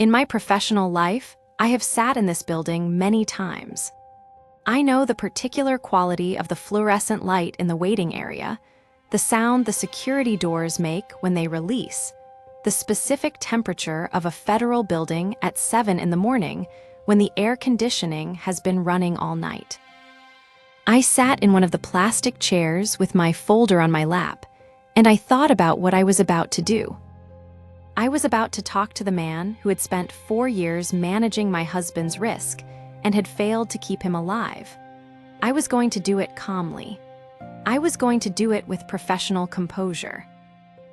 In my professional life, I have sat in this building many times. I know the particular quality of the fluorescent light in the waiting area, the sound the security doors make when they release, the specific temperature of a federal building at 7 in the morning when the air conditioning has been running all night. I sat in one of the plastic chairs with my folder on my lap, and I thought about what I was about to do. I was about to talk to the man who had spent 4 years managing my husband's risk and had failed to keep him alive. I was going to do it calmly. I was going to do it with professional composure.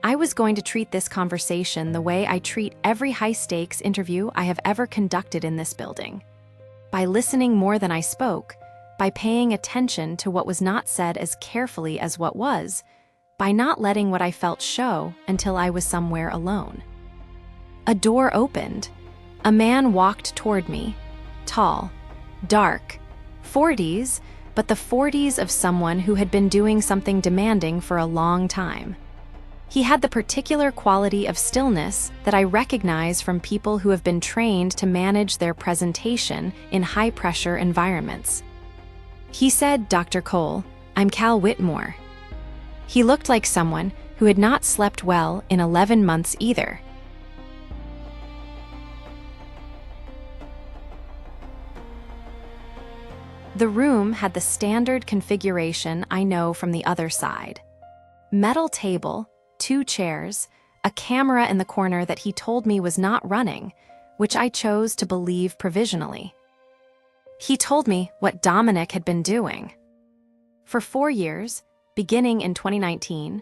I was going to treat this conversation the way I treat every high-stakes interview I have ever conducted in this building. By listening more than I spoke, by paying attention to what was not said as carefully as what was, by not letting what I felt show until I was somewhere alone. A door opened. A man walked toward me, tall, dark, 40s, but the 40s of someone who had been doing something demanding for a long time. He had the particular quality of stillness that I recognize from people who have been trained to manage their presentation in high-pressure environments. He said, "Dr. Cole, I'm Cal Whitmore." He looked like someone who had not slept well in 11 months either. The room had the standard configuration I know from the other side. Metal table, 2 chairs, a camera in the corner that he told me was not running, which I chose to believe provisionally. He told me what Dominic had been doing. For 4 years, beginning in 2019,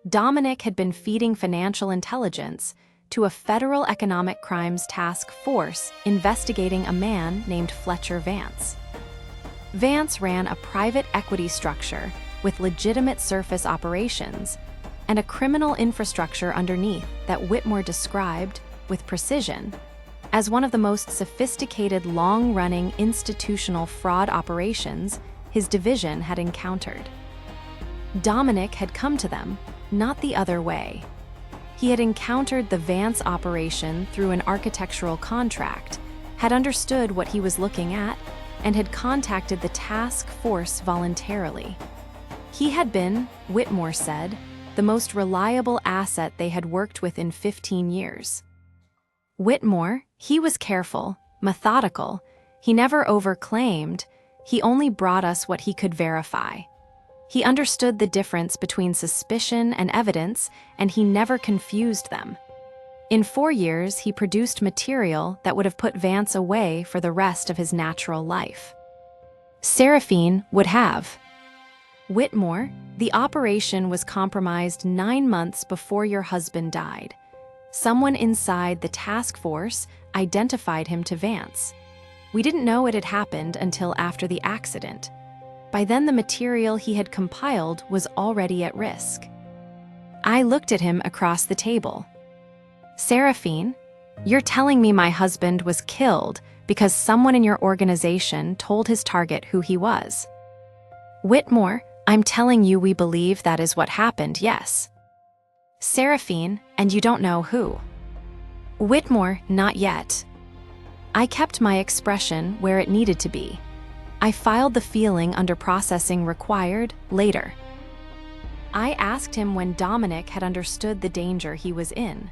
Dominic had been feeding financial intelligence to a federal economic crimes task force investigating a man named Fletcher Vance. Vance ran a private equity structure with legitimate surface operations and a criminal infrastructure underneath that Whitmore described, with precision, as one of the most sophisticated long-running institutional fraud operations his division had encountered. Dominic had come to them, not the other way. He had encountered the Vance operation through an architectural contract, had understood what he was looking at, and had contacted the task force voluntarily. He had been, Whitmore said, the most reliable asset they had worked with in 15 years. Whitmore, he was careful, methodical, he never overclaimed, he only brought us what he could verify. He understood the difference between suspicion and evidence, and he never confused them. In 4 years, he produced material that would have put Vance away for the rest of his natural life. Seraphine would have. Whitmore, the operation was compromised 9 months before your husband died. Someone inside the task force identified him to Vance. We didn't know it had happened until after the accident. By then, the material he had compiled was already at risk. I looked at him across the table. Seraphine, you're telling me my husband was killed because someone in your organization told his target who he was. Whitmore, I'm telling you we believe that is what happened, yes. Seraphine, and you don't know who. Whitmore, not yet. I kept my expression where it needed to be. I filed the feeling under processing required later. I asked him when Dominic had understood the danger he was in.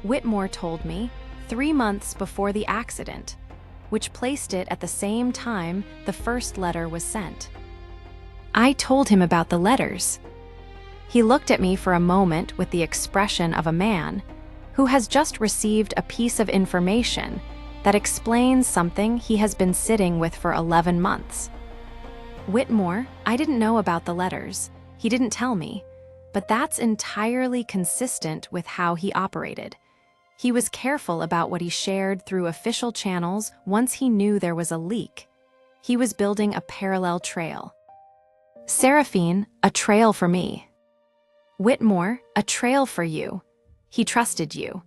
Whitmore told me 3 months before the accident, which placed it at the same time the first letter was sent. I told him about the letters. He looked at me for a moment with the expression of a man who has just received a piece of information that explains something he has been sitting with for 11 months. Whitmore, I didn't know about the letters. He didn't tell me, but that's entirely consistent with how he operated. He was careful about what he shared through official channels once he knew there was a leak. He was building a parallel trail. Seraphine, a trail for me. Whitmore, a trail for you. He trusted you.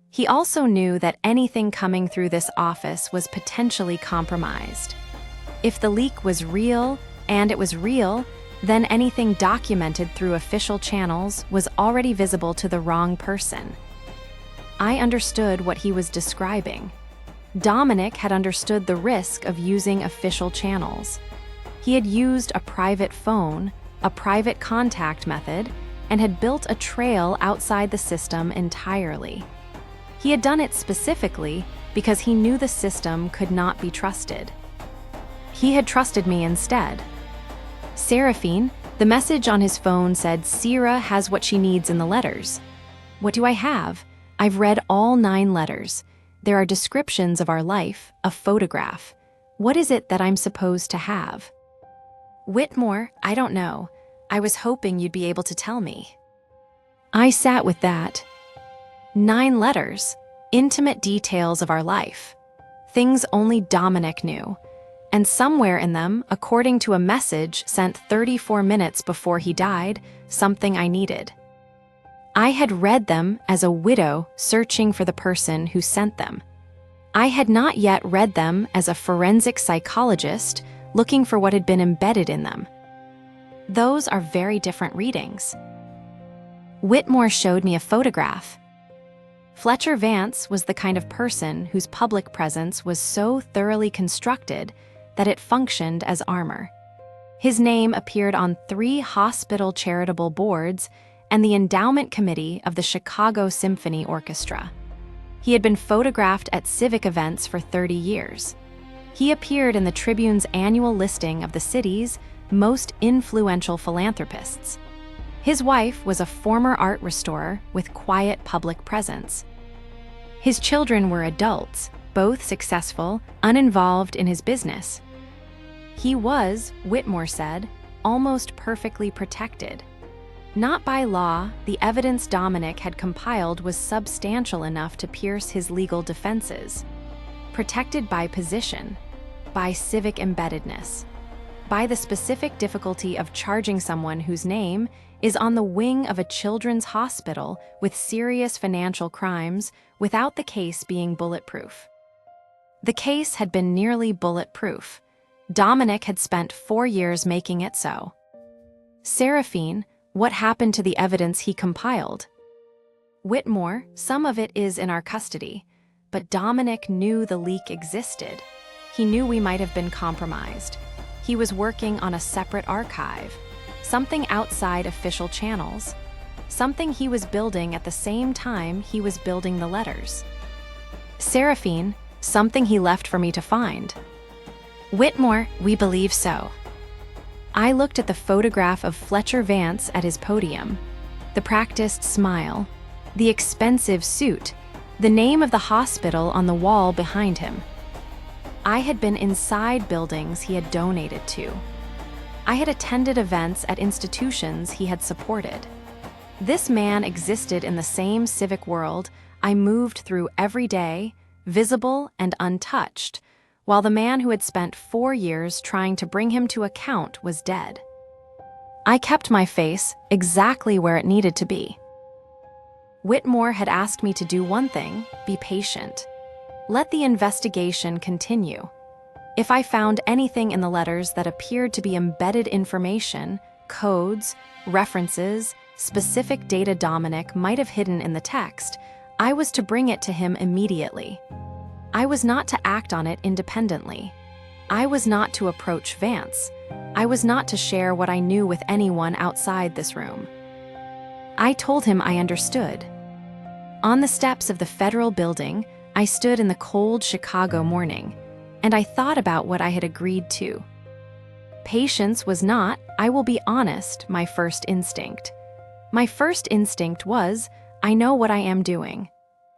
He also knew that anything coming through this office was potentially compromised. If the leak was real, and it was real, then anything documented through official channels was already visible to the wrong person. I understood what he was describing. Dominic had understood the risk of using official channels. He had used a private phone, a private contact method, and had built a trail outside the system entirely. He had done it specifically because he knew the system could not be trusted. He had trusted me instead. Seraphine, the message on his phone said, "Sierra has what she needs in the letters." What do I have? I've read all 9 letters. There are descriptions of our life, a photograph. What is it that I'm supposed to have? Whitmore, I don't know. I was hoping you'd be able to tell me. I sat with that. 9 letters, intimate details of our life. Things only Dominic knew. And somewhere in them, according to a message sent 34 minutes before he died, something I needed. I had read them as a widow searching for the person who sent them. I had not yet read them as a forensic psychologist looking for what had been embedded in them. Those are very different readings. Whitmore showed me a photograph. Fletcher Vance was the kind of person whose public presence was so thoroughly constructed that it functioned as armor. His name appeared on 3 hospital charitable boards and the endowment committee of the Chicago Symphony Orchestra. He had been photographed at civic events for 30 years. He appeared in the Tribune's annual listing of the city's most influential philanthropists. His wife was a former art restorer with quiet public presence. His children were adults, both successful, uninvolved in his business. He was, Whitmore said, almost perfectly protected. Not by law, the evidence Dominic had compiled was substantial enough to pierce his legal defenses. Protected by position, by civic embeddedness, by the specific difficulty of charging someone whose name is on the wing of a children's hospital with serious financial crimes without the case being bulletproof. The case had been nearly bulletproof. Dominic had spent 4 years making it so. Seraphine, what happened to the evidence he compiled? Whitmore, some of it is in our custody, but Dominic knew the leak existed. He knew we might have been compromised. He was working on a separate archive, something outside official channels, something he was building at the same time he was building the letters. Seraphine, something he left for me to find. Whitmore, we believe so. I looked at the photograph of Fletcher Vance at his podium, the practiced smile, the expensive suit, the name of the hospital on the wall behind him. I had been inside buildings he had donated to. I had attended events at institutions he had supported. This man existed in the same civic world I moved through every day, visible and untouched, while the man who had spent 4 years trying to bring him to account was dead. I kept my face exactly where it needed to be. Whitmore had asked me to do one thing: be patient. Let the investigation continue. If I found anything in the letters that appeared to be embedded information, codes, references, specific data Dominic might have hidden in the text, I was to bring it to him immediately. I was not to act on it independently. I was not to approach Vance. I was not to share what I knew with anyone outside this room. I told him I understood. On the steps of the federal building, I stood in the cold Chicago morning, and I thought about what I had agreed to. Patience was not, I will be honest, my first instinct. My first instinct was, I know what I am doing.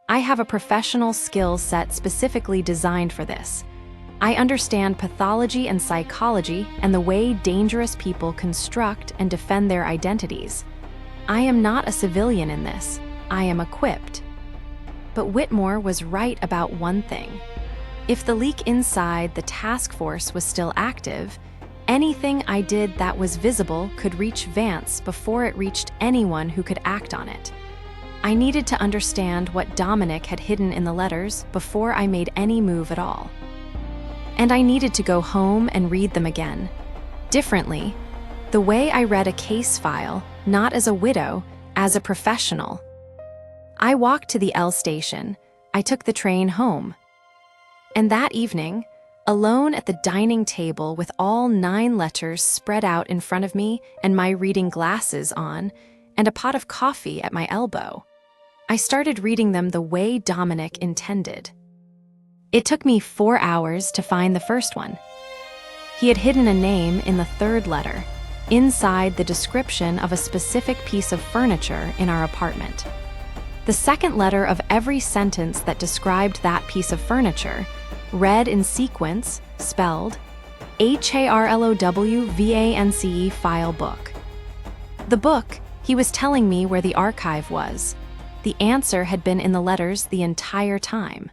I have a professional skill set specifically designed for this. I understand pathology and psychology and the way dangerous people construct and defend their identities. I am not a civilian in this. I am equipped. But Whitmore was right about one thing. If the leak inside the task force was still active, anything I did that was visible could reach Vance before it reached anyone who could act on it. I needed to understand what Dominic had hidden in the letters before I made any move at all. And I needed to go home and read them again. Differently, the way I read a case file, not as a widow, as a professional. I walked to the L station. I took the train home. And that evening, alone at the dining table with all 9 letters spread out in front of me and my reading glasses on, and a pot of coffee at my elbow, I started reading them the way Dominic intended. It took me 4 hours to find the first one. He had hidden a name in the 3rd letter, inside the description of a specific piece of furniture in our apartment. The 2nd letter of every sentence that described that piece of furniture read in sequence, spelled HARLOWVANCE file book. The book, he was telling me where the archive was. The answer had been in the letters the entire time.